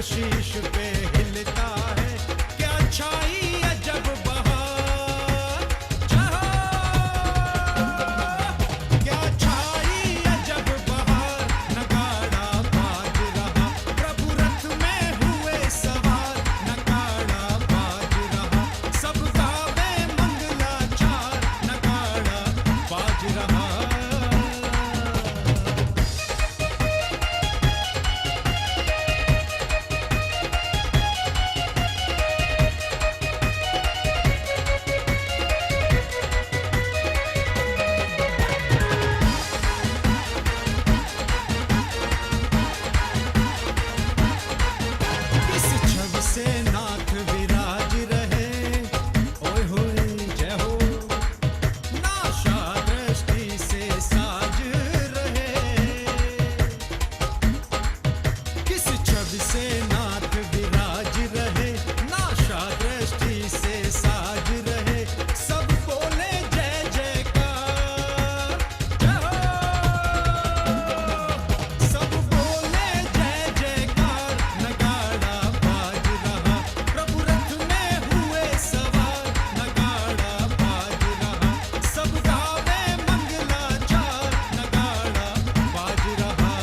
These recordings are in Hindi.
शीश पे हिलता है, क्या छाई अजब बहार। जहाँ क्या छाई अजब बहार, नगाड़ा बाज रहा, प्रभु रथ में हुए सवार, नगाड़ा बाज रहा, सब गावे मंगलाचार, नगाड़ा बाज रहा। इस छवि से नाथ विराज रहे, ओए होए जय हो, नाशा दृष्टि से साज रहे। किस छवि से नाथ विराज रहे, नाशा दृष्टि से साज रहे, सब बोले जय जयकार। जय हो, सब बोले जय जयकार, नगाड़ा बाज रहा, प्रभु रथ में हुए सवार, नगाड़ा बाज रहा, सब गावे मंगलाचार, नगाड़ा बाज रहा।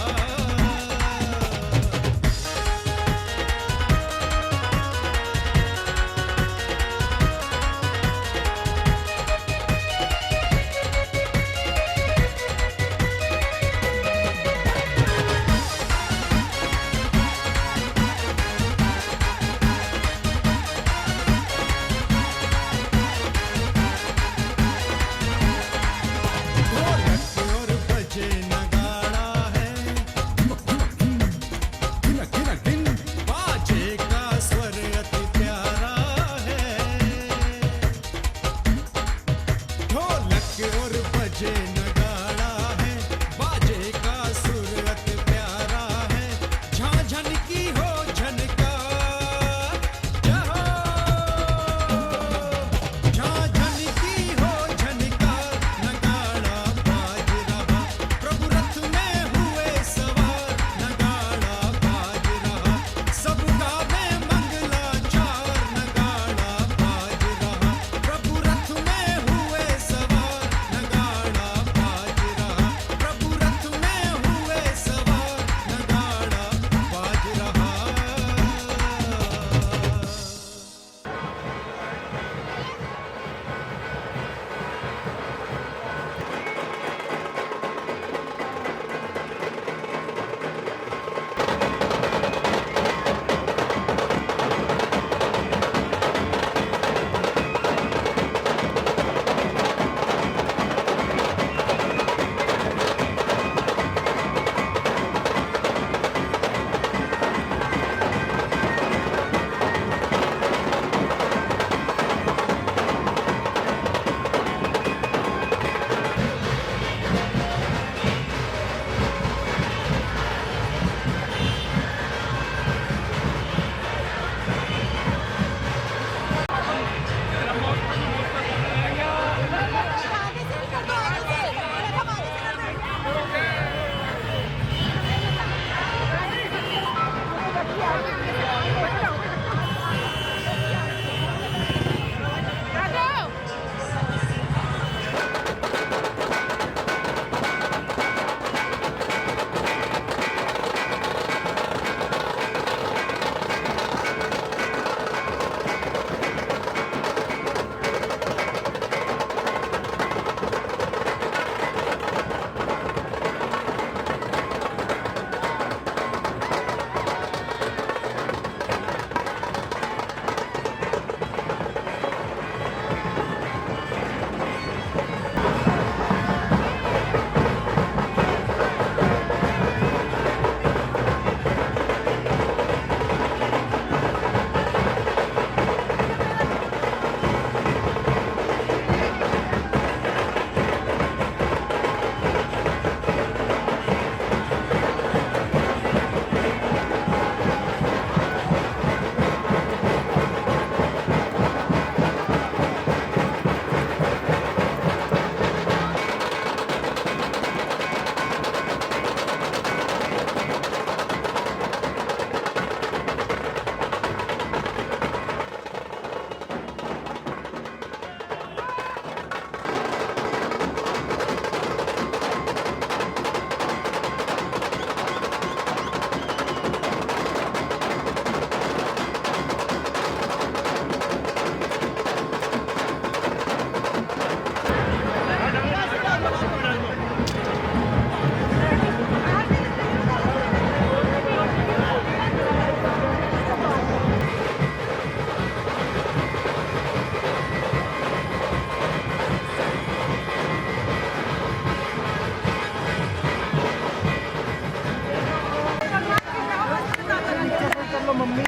मम्मी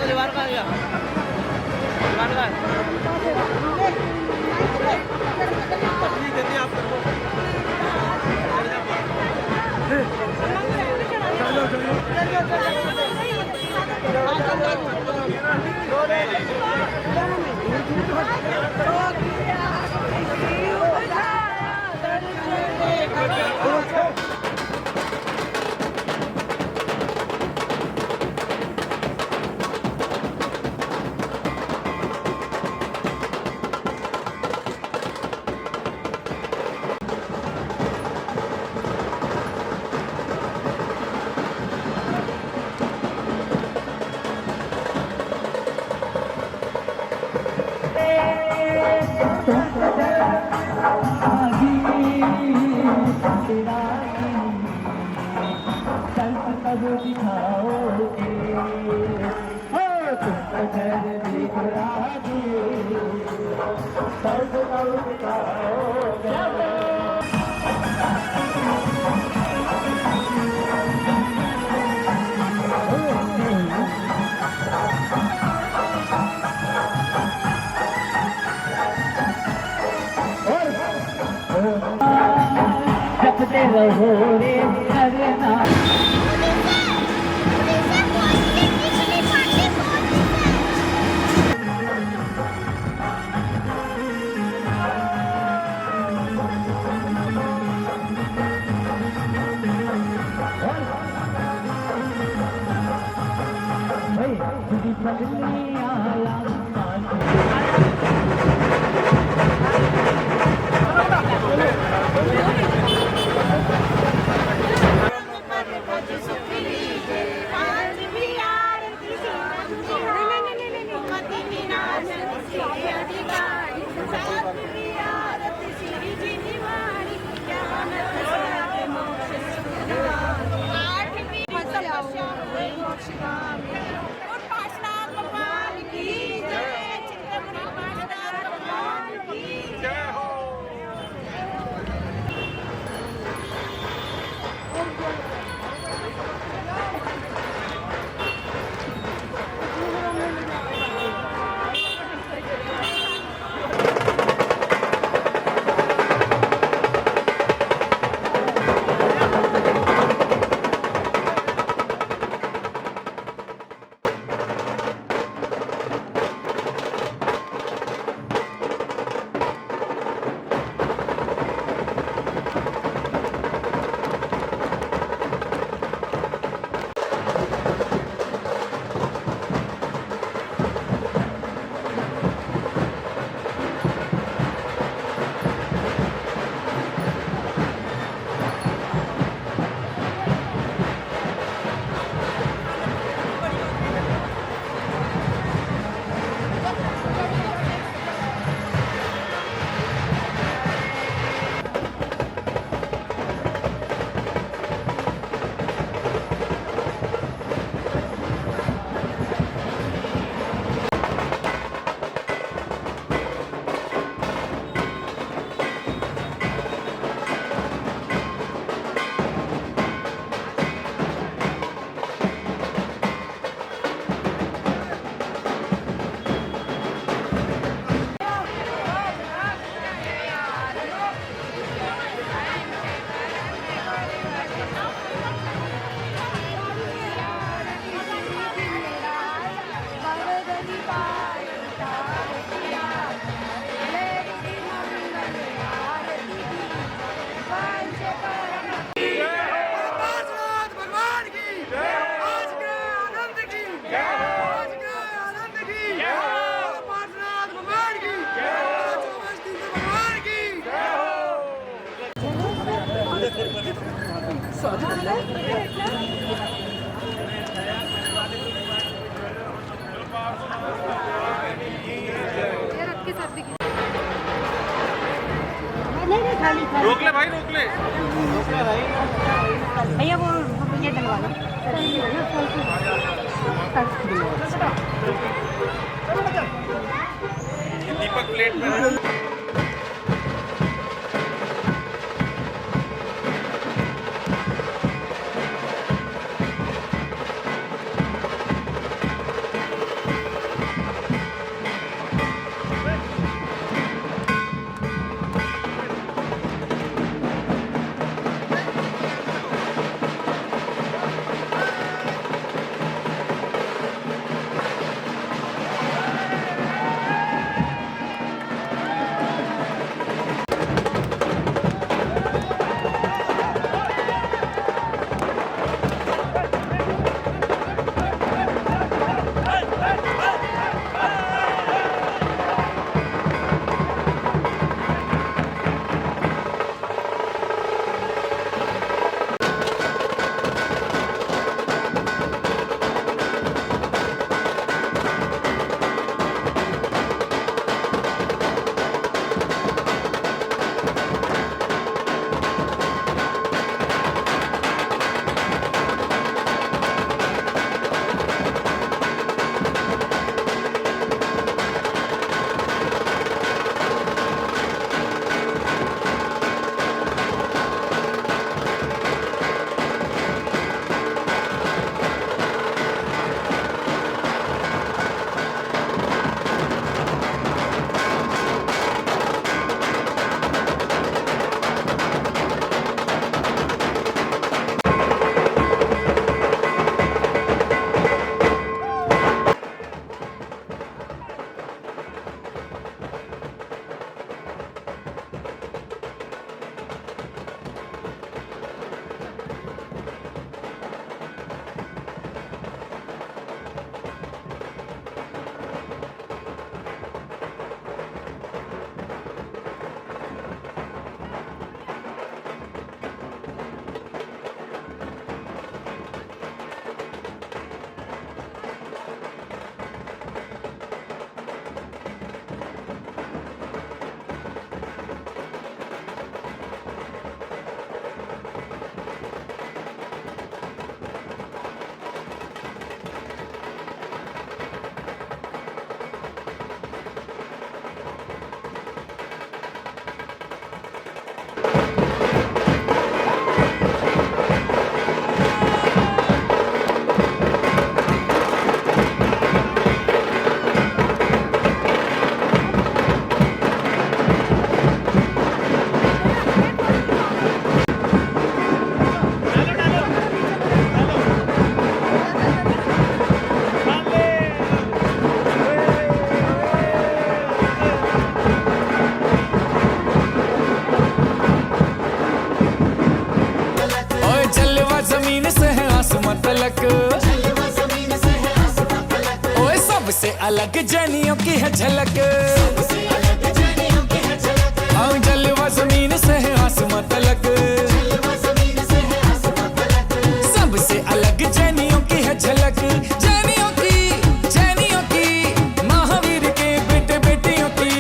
जवान का गया जवान का जपते रहो रे हरे नाम रोक ले भाई, रोक ले। भैया वो ये डलवा लो। दीपक प्लेट में सबसे अलग जैनियों की है झलक, हाँ जलवा जमीन से है आसमां तलक, सबसे अलग जैनियों की है झलक, जैनियों की महावीर के बेटे बेटियों की,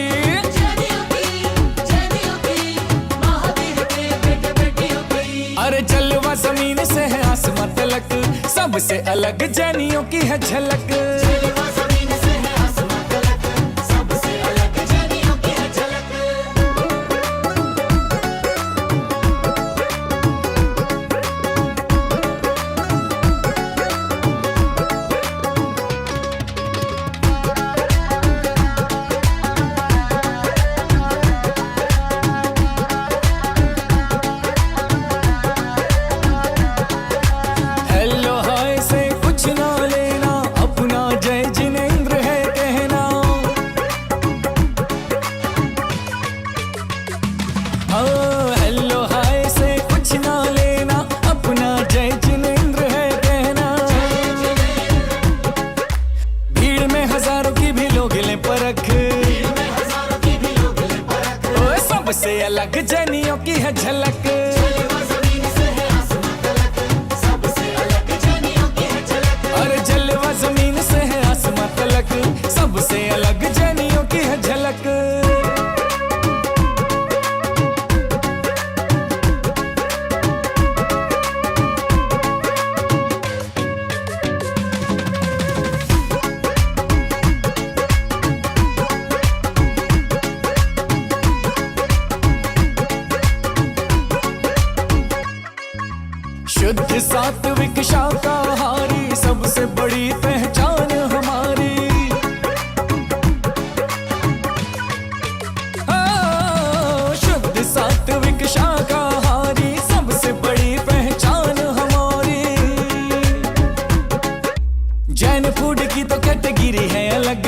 अरे जलवा जमीन से है आसमां तलक, सबसे अलग जैनियों की है झलक। हेलो हाय से कुछ ना लेना, अपना जय जिनेंद्र है कहना, हेलो हाय से कुछ ना लेना, अपना जय जिनेंद्र है कहना, भीड़ में हजारों की भी लोग ले परख, ओ सबसे अलग जैनियों की है झलक, अरे जलवा जमीन से है आसमां तलक, सबसे अलग जैनियों की है झलक। शुद्ध सात्विक शाकाहारी, सबसे बड़ी पहचान हमारी, शुद्ध सात्विक शाकाहारी, सबसे बड़ी पहचान हमारी, जैन फूड की तो कैटेगरी है अलग,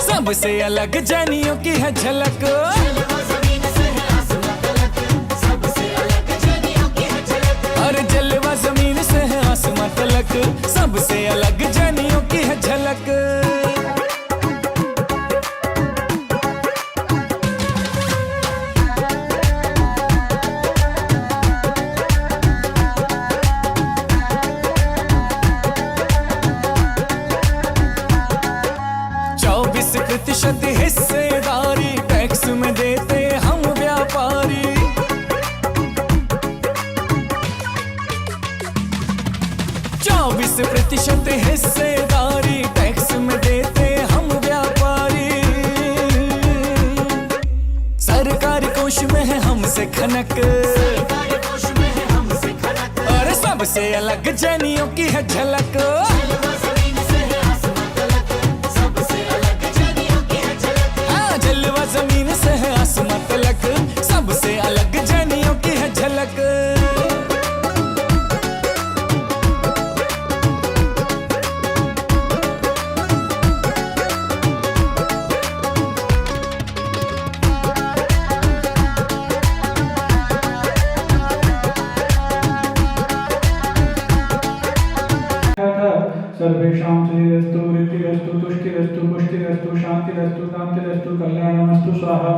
सबसे अलग जैनियों की है झलक, अरे जलवा जमीन से है आसमां तलक, सबसे अलग जैनियों की है झलक। %24 हिस्सेदारी टैक्स में देते हम व्यापारी, 24% हिस्सेदारी टैक्स में देते हम व्यापारी, सरकारी कोष में है हमसे खनक, और सबसे अलग जैनियों की है झलक, हाँ जलवा जमीन से है आसमां तलक, सबसे अलग जैनियों की है झलक। सर्वेषां श्रीरस्तु ऋद्धिरस्तु तुष्टिरस्तु पुष्टिरस्तु शान्तिरस्तु कान्तिरस्तु कल्याणमस्तु स्वाहा।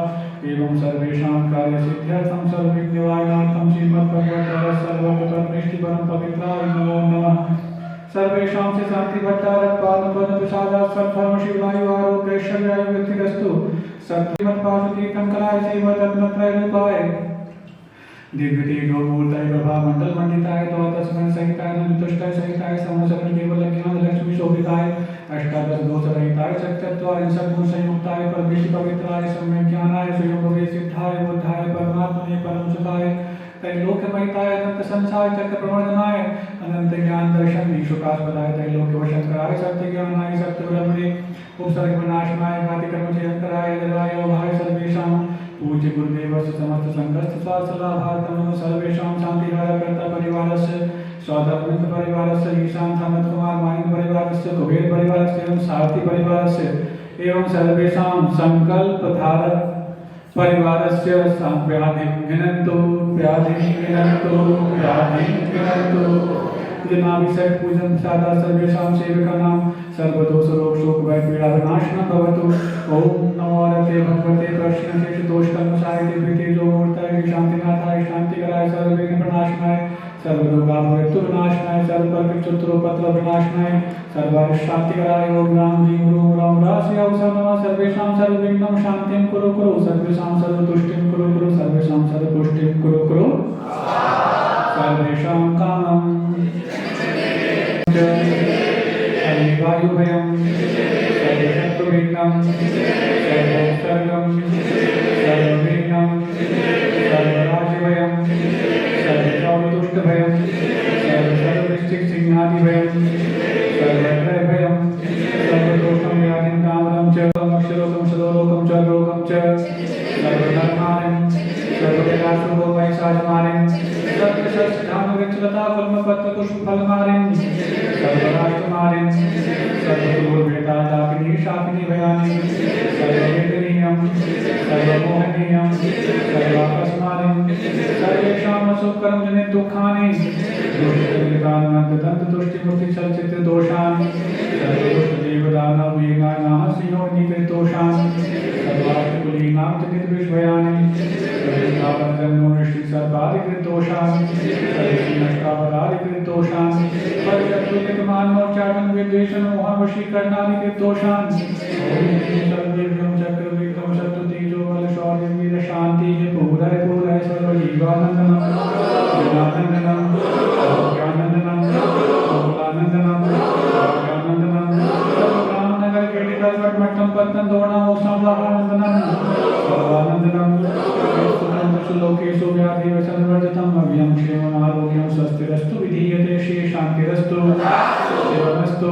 एवं सर्वेषां कार्यसिद्ध्यर्थं सर्वविघ्ननिवारणार्थं श्रीमद्भगवद्गीता सर्वप्रथमनिष्ठिपरं पवित्राय नमो नमः। सर्वेषां से शान्ति भट्टारत्पादपदप्रसादात् सर्वधर्म शिवायु आरोग्यैश्वर्याय वृद्धिरस्तु। सत्यमत्पादुतीर्थंकराय श्रीमद्रत्नत्रयरूपाय दीर्घदीर्घोमूर्ताय प्रभा मंडल मंडिताय द्वादशगण सहिताय नंदुष्टाय सहिताय समसकल केवल ज्ञान लक्ष्मी शोभिताय अष्टादश दोष रहिताय सत्यत्वारिंशत् गुण संयुक्ताय परमेश्वर पवित्राय सम्यक ज्ञानाय स्वयं सिद्धाय बुद्धाय परमात्मने परम सुखाय त्रैलोक्यमयिताय अनंत संसार चक्र प्रवर्धनाय अनंत ज्ञान दर्शन विश्वकास्पदाय त्रैलोक्य वशंकराय सत्य ज्ञानाय सत्य ब्रह्मणे उपसर्ग विनाशनाय घाति कर्म जयंकराय जलाय भाय सर्वेषां पूज्य गुरुदेव समस्त संघर्ष स्वास्थ्य भारतम सर्वेषां शांतिहारकर्ता परिवारस्य स्वाधर्मिक परिवारस्य ईशान सामंत कुमार मानिक परिवारस्य कुबेर परिवारस्य एवं सारथी परिवारस्य एवं सर्वेषां संकल्प धारक परिवारस्य व्याधिं विनन्तु व्याधिं विनन्तु व्याधिं विनन्तु जनाभिषेक पूजन सादा सर्वेषां सेवकानां सर्वदोष रोग शोक भय पीड़ा विनाशनं भवतु ओम नमो रते भगवते प्रश्नशेष दोष कर्मशाय देवते जो मूर्ताय शांतिनाथाय शांतिकराय सर्वविघ्न प्रणाशनाय सर्वरोगापमृत्यु विनाशनाय सर्वकल्प चतुरोपत्र विनाशनाय सर्वारिष्ट शांतिकराय ओम राम ह्रीं ह्रूं राम रास्य औषध नमः सर्वेषां सर्वविघ्नं शांतिं कुरु कुरु सर्वेषां सर्वतुष्टिं कुरु कुरु सर्वेषां सर्वपुष्टिं कुरु कुरु सर्वेषां कामं वायुभयं सर्वशत्रुविघ्नं सर्वोत्सर्गं सर्वविघ्नं सर्वराज्यभयं सर्वशौर्यदुष्टभयं सर्ववृश्चिकसिंहादिभयं सर्वग्रहभयं सर्वदोषं व्याधिं कामनं च अक्षरोगं सदोलोकं च लोकं च सर्वधर्माणं सर्वविनाशो वैशाचमानं सर्वशस्त्रानुगच्छलता फलमपत्रपुष्पफलमानं सर्वराष्ट्रमानं सर्वदुर्भेदादाकिनी शाकिनी भयानि सर्ववेदनीयं सर्वमोहनीयं सर्वापस्मानं सर्वेषां सुखकरं जनित दुःखानि दुष्टदन्तुष्टिमुक्तिचलचित्रदोषान् सर्वदुष्टदेवदानववेगानाः सिंहोनिकृतदोषान् सर्वार्थकुलीनां जनितविषभयानि सर्वादिकृतदोषान् सर्वनष्टापरादिकृतदोषान् परिशत्रुकृतमानोच्चाटन विद्वेषण मोहवशीकरणादिकृतदोषान् सर्वेभ्यो चक्रविक्रम शत्रुतेजो बलशौर्य वीर शांति पूरय पूरय सर्वजीवानन्दनं ज्ञानन्दनं ज्ञानन्दनं ज्ञानन्दनं ज्ञानन्दनं सर्वकामनगर केलिकल्पट्मट्टं पत्तं दोणामोक्षामलाहानन्दनं सर्वानन्दनं लोकेषु व्याधिवशनवर्जितं अव्यं क्षेमम् आरोग्यं स्वस्तिरस्तु विधीयते श्री शान्तिरस्तु शिवमस्तु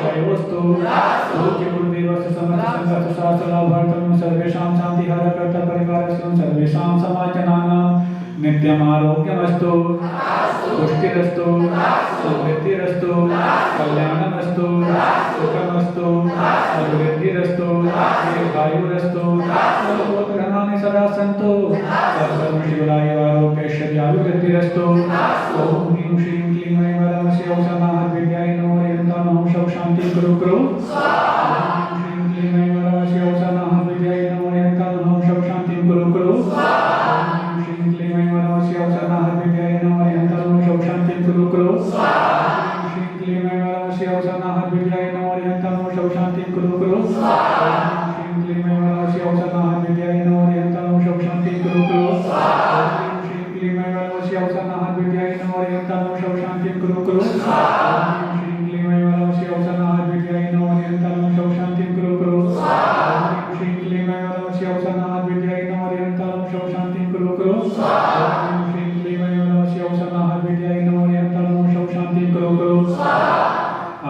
जयोस्तु गुरुदेवस्य समस्त संगत शास्त्रलाभार्थं सर्वेषां शान्तिहारकर्ता परिवारस्य सर्वेषां समाजजनानां नित्यम् आरोग्यमस्तु पुष्टिरस्तु समृद्धिरस्तु कल्याणमस्तु सुखमस्तु समृद्धिरस्तु दीर्घायुरस्तु सर्वभूतगणानि सदा सन्तु सर्वशिवराय आरोग्यैश्वर्याभिवृद्धिरस्तु ॐ ह्रीं श्रीं क्लीं ऐं वरमस्य औषधाः विद्याय नमो यन्तां शौ शान्तिं कुरु कुरु ॐ श्रीं क्लीं ऐं वरमस्य औषधाः विद्याय नमो यन्तां शौ शान्तिं कुरु कुरु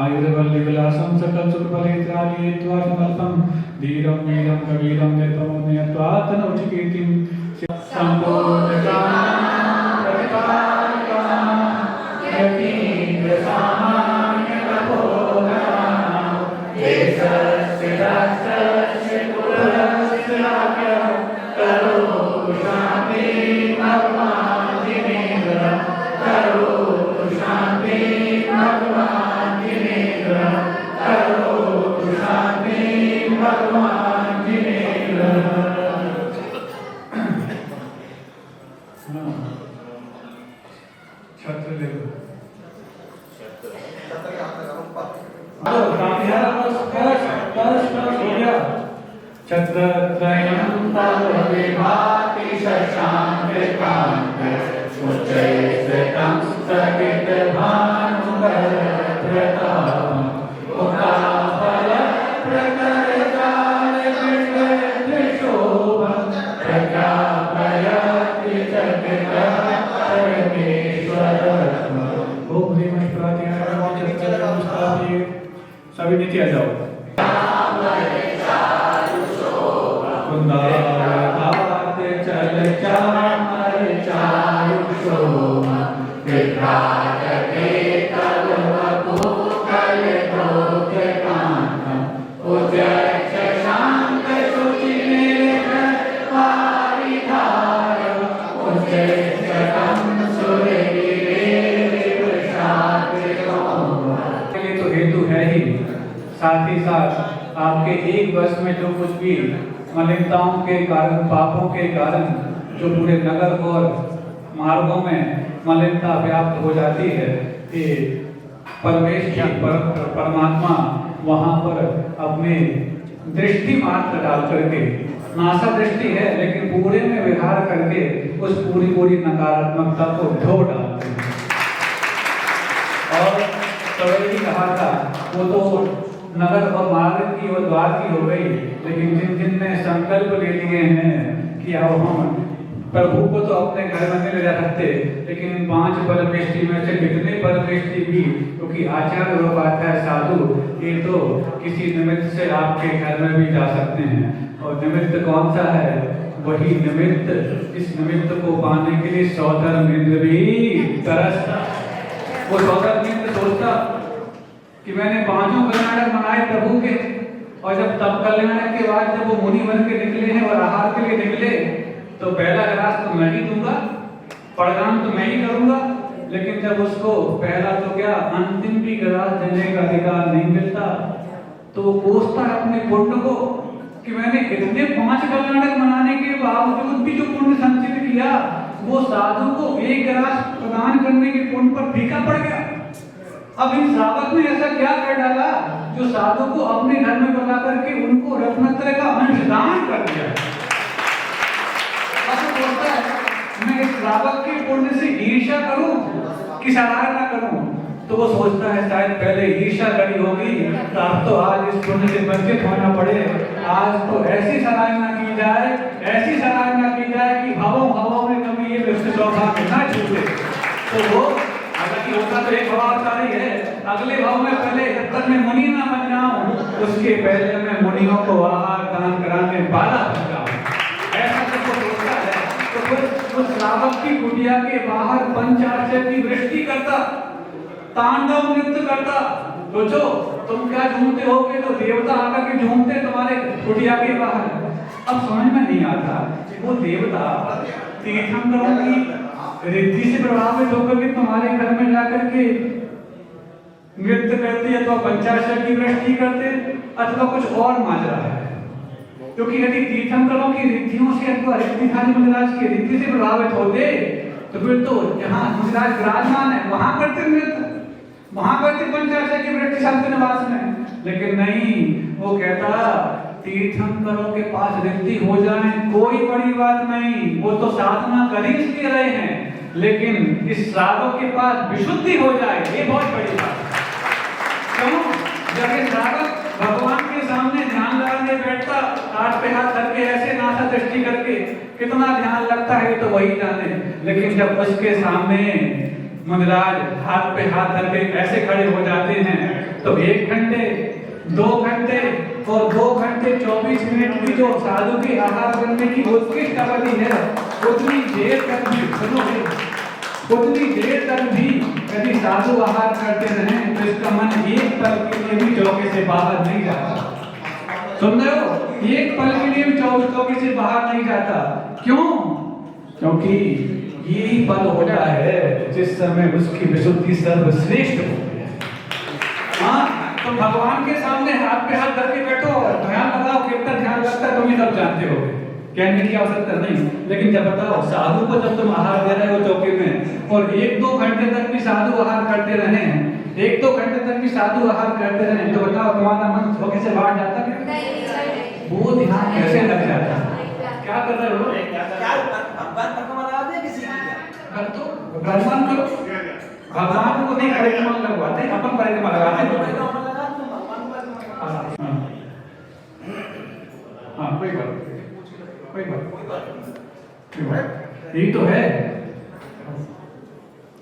आयुर्वल्लिविलासं सकल सुखफलैत्रादियेत्वासमल्पं धीरं वीरं कबीरं निर्भमं नियत्वात् नौचिकीर्तिं सम्पूर्णकामं प्रतिपादिकां यतीन्द्रसामान्यतपोधनां देशस्य राष्ट्रस्य कुलस्य राज्ञः करोतु शान्तिं भगवान् जिनेन्द्रः करोतु शान्तिं भगवान् जिनेन्द्रः करोतु शान्तिं भगवान् जिनेन्द्रः। छत्र देखो छत्रत्रयं तव विभाति शशाङ्ककान्त उच्चैस्थितं स्थगितभानुप्रतापम् उक्ताफलप्रकरजालविषयशोभं प्रज्ञापयति जगतः परमेश्वरः। ओम ह्रीं प्रार्थना सभी नीचे आ जाओ। कुंदावतार चल चामर चारुषोम विभ्राजते तव वपुकल दोषकान्तम् उद्यक्ष शान्त शुचिनिर्भर तो हेतु है ही, साथ ही साथ आपके एक वर्ष में जो कुछ भी मलिनताओं के कारण, पापों के कारण जो पूरे नगर और मार्गों में मलिनता व्याप्त हो जाती है, ये परमेश्वर परमात्मा वहां पर अपने दृष्टि मात्र डाल करके, नासा दृष्टि है लेकिन पूरे में विहार करके उस पूरी नकारात्मकता को धो डालते हैं। और कवि ने कहा था वो तो नगर और मार्ग की और द्वार की हो गई, लेकिन जिन ने संकल्प ले लिए हैं कि अब हम प्रभु को तो अपने घर में नहीं ले जा सकते, लेकिन इन 5 परमेष्टि में से कितने परमेष्टि भी, क्योंकि आचार्य लोग आता है साधु, ये तो किसी निमित्त से आपके घर में भी जा सकते हैं। और निमित्त कौन सा है? वही निमित्त, इस निमित्त को पाने के लिए सौधर्म इंद्र भी तरसता। वो सौधर्म इंद्र सोचता कि मैंने 5 कल्याणक मनाए प्रभु के, और जब तब कल्याणक के बाद जब वो मुनि बन के निकले हैं और आहार के लिए निकले, तो पहला ग्रास तो मैं ही दूंगा, प्रदान तो मैं ही करूंगा, लेकिन जब उसको पहला तो क्या अंतिम भी ग्रास देने का अधिकार नहीं मिलता, तो वो कोसता है अपने पुण्य को कि मैंने इतने 5 कल्याणक मनाने के बावजूद भी जो पुण्य संचित किया, वो साधु को एक ग्रास प्रदान करने के पुण्य पर फीका पड़ गया। अब इन श्रावक ने ऐसा क्या कर डाला जो साधु को अपने घर में बुला करके उनको रत्नत्रय का अंशदान कर दिया। मैं इस श्रावक के पुण्य से ईर्ष्या करूं कि सराहना करूं, तो वो सोचता है शायद पहले ईर्ष्या करी होगी, तो अब तो आज इस पुण्य से वंचित होना पड़े। आज तो ऐसी सराहना की जाए, ऐसी सराहना की जाए कि भावों में कभी ये विश्व सौभाग्य न छूटे। तो वो हालांकि होता तो एक भावाचारी है, अगले भाव में पहले जब तक मैं मुनि ना बन जाऊं, उसके पहले मैं मुनियों को आहार दान कराने वाला बन जाऊं, ऐसा सब वो सोचता है। तो फिर उस श्रावक की कुटिया के बाहर पंचाक्षर की वृष्टि करता, तांडव नृत्य करता। सोचो तुम क्या झूमते होगे, तो देवता आकर के झूमते तुम्हारे कुटिया के बाहर। अब समझ में नहीं आता वो देवता तीर्थंकरों की रिद्धि से प्रभावित होकर के तुम्हारे घर में जाकर के नृत्य करते अथवा पंचाक्षर की वृष्टि करते अथवा कुछ और माजरा है। क्योंकि यदि तीर्थंकरों की रिद्धियों से अथवा ऋषिधारी मुनिराज की रिद्धि से प्रभावित होते, तो फिर तो जहाँ मुनिराज विराजमान है वहां करते नृत्य, वहां करते पंचाक्षर की वृष्टि शांति निवास में। लेकिन नहीं, वो कहता तीर्थंकरों के पास रिद्धि हो जाए कोई बड़ी बात नहीं, वो तो साधना कर ही इसलिए रहे हैं, लेकिन इस श्रावक के पास विशुद्धि हो जाए ये बहुत बड़ी बात है। क्यों? जब ये श्रावक भगवान के सामने ध्यान लगाने बैठता, हाथ पे हाथ धर के ऐसे नासा दृष्टि करके कितना ध्यान लगता है तो वही जाने। लेकिन जब उसके सामने मुनिराज हाथ पे हाथ धर के ऐसे खड़े हो जाते हैं, तो 1 घंटे 2 घंटे और 2 घंटे 24 मिनट की जो साधु के आहार करने की उत्कृष्ट अवधि है, उतनी देर तक भी उतनी देर तक भी यदि साधु आहार करते रहे तो इसका मन एक पल के लिए भी चौके से बाहर नहीं जाता। सुन रहे हो? एक पल के लिए भी चौके से बाहर नहीं जाता। क्यों? क्योंकि यही पल होता है जिस समय उसकी विशुद्धि सर्वश्रेष्ठ होती है। हाँ, तो भगवान के सामने हाथ पे हाथ धर के बैठो, ध्यान लगाओ, कितना ध्यान लगता है तुम ही सब जानते हो, कहने की आवश्यकता नहीं। लेकिन जब बताओ साधु को जब तुम आहार दे रहे हो चौके में, और 1-2 घंटे तक भी साधु आहार करते रहे, 1-2 घंटे तक भी साधु आहार करते रहे, तो बताओ तुम्हारा मन चौके से बाहर जाता है? वो ध्यान कैसे लग जाता है? क्या कर रहे हो? तो भगवान करो, भगवान को नहीं परिक्रमा लगवाते, अपन परिक्रमा लगाते। हाँ, कोई बात यही तो है।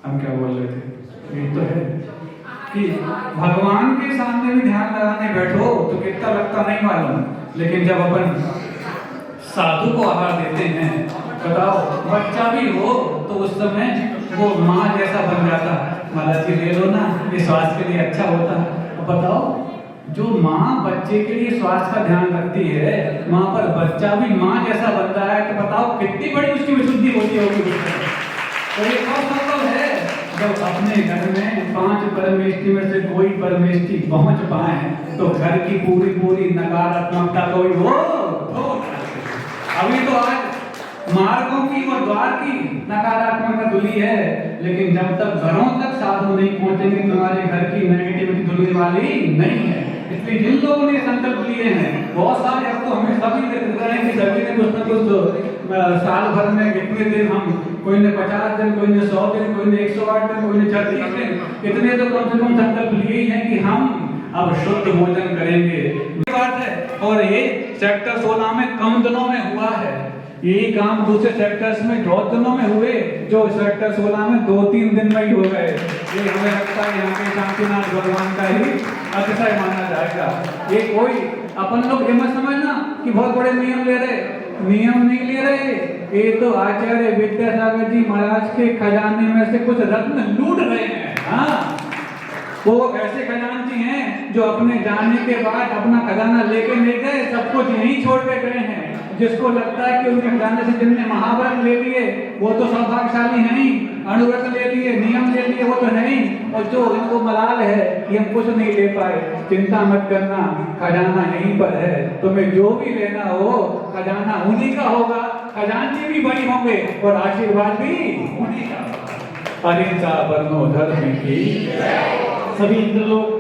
हम क्या बोल रहे थे? यही तो है कि भगवान के सामने भी ध्यान लगाने बैठो तो कितना लगता नहीं मालूम, लेकिन जब अपन साधु को आहार देते हैं, बताओ बच्चा भी हो तो उस समय वो माँ जैसा बन जाता। महाराज जी ले लो ना, ये स्वास्थ्य के लिए अच्छा होता है। बताओ जो माँ बच्चे के लिए स्वास्थ्य का ध्यान रखती है, वहां पर बच्चा भी माँ जैसा बनता है, तो बताओ कितनी बड़ी उसकी विशुद्धि होती होगी। तो ये कब संभव है जब अपने घर में 5 परमेष्टि में से कोई परमेष्टि पहुंच पाए तो घर की पूरी पूरी नकारात्मकता कोई हो अभी तो आज मार्गों की और द्वार की नकारात्मकता धुली है, लेकिन जब तक घरों तक साधु नहीं पहुंचेंगे तुम्हारे घर की नेगेटिविटी धुलने वाली नहीं है। इसलिए जिन लोगों ने संकल्प लिए हैं बहुत सारे, अब तो हमें सभी दिख रहे हैं कि सभी ने कुछ न कुछ साल भर में कितने दिन हम, कोई ने 50 दिन, कोई ने 100 दिन, कोई ने 108 दिन, कोई ने 36 दिन, इतने तो कम से कम संकल्प लिए ही हैं कि हम अब शुद्ध भोजन करेंगे। ये बात है। और ये सेक्टर 16 में कम दिनों में हुआ है, यही काम दूसरे सेक्टर्स में बहुत दिनों में हुए जो सेक्टर 16 में 2-3 दिन में ही हो गए। ये हमें लगता है यहाँ के शांतिनाथ भगवान का ही अतिशय माना जाएगा। ये कोई अपन लोग ये मत समझना कि बहुत बड़े नियम ले रहे, नियम नहीं ले रहे, ये तो आचार्य विद्यासागर जी महाराज के खजाने में से कुछ रत्न लूट रहे हैं। हाँ, वो ऐसे खजानची हैं जो अपने जाने के बाद अपना खजाना लेके नहीं गए, सब कुछ यहीं छोड़ के गए हैं। जिसको लगता है कि उनके खजाने से जिनने महाव्रत ले लिए वो तो सौभाग्यशाली है ही, अनुव्रत ले लिए, नियम ले लिए वो तो नहीं, और जो इनको मलाल है कि हम कुछ नहीं ले पाए, चिंता मत करना, खजाना यहीं पर है। तुम्हें जो भी लेना हो खजाना उन्हीं का होगा, खजानची भी बड़ी होंगे और आशीर्वाद भी उन्हीं का। अहिंसा परमो धर्म की सभी इंद्र लोग